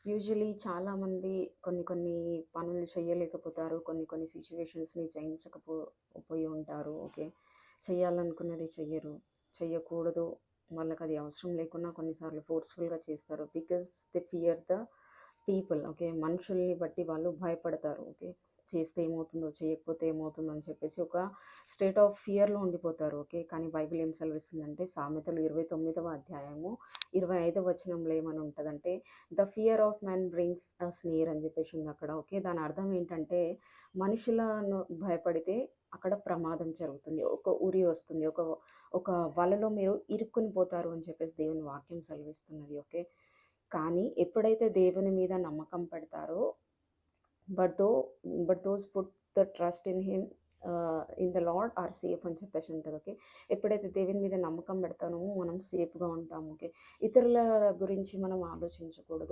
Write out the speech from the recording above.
Usually చాలామంది కొన్ని కొన్ని పనులు చేయలేకపోతారు. కొన్ని కొన్ని సిట్యుయేషన్స్‌ని పోయి ఉంటారు. ఓకే. చేయాలనుకున్నది చెయ్యరు. చెయ్యకూడదు. వాళ్ళకది అవసరం లేకున్నా కొన్నిసార్లు ఫోర్స్‌ఫుల్‌గా చేస్తారు. Because they fear the people. Okay. మనుషుల్ని బట్టి వాళ్ళు భయపడతారు. ఓకే. చేస్తే ఏమవుతుందో, చేయకపోతే ఏమవుతుందో అని చెప్పేసి ఒక స్టేట్ ఆఫ్ ఫియర్‌లో ఉండిపోతారు. ఓకే. కానీ బైబిల్ ఏం సెలవిస్తుందంటే సామెతలు 29వ అధ్యాయము 25వ వచనంలో ఏమని ఉంటదంటే, the fear of man brings a snare అని చెప్పేసి ఉంది అక్కడ. ఓకే. దాని అర్థం ఏంటంటే మనుషులను భయపడితే అక్కడ ప్రమాదం జరుగుతుంది. ఒక ఉరి వస్తుంది. ఒక ఒక వలలో మీరు ఇరుక్కుని పోతారు అని చెప్పేసి దేవుని వాక్యం సెలవిస్తున్నది. ఓకే. కానీ ఎప్పుడైతే దేవుని మీద నమ్మకం పెడతారో but though but those put the trust in him in the lord are safe అని చెప్పేసి ఉంటది. ఓకే. ఎప్పుడైతే దేవుని మీద నమ్మకం పెడతామో మనం సేఫ్‌గా ఉంటాము. ఓకే. ఇతరుల గురించి మనం ఆలోచించకూడదు.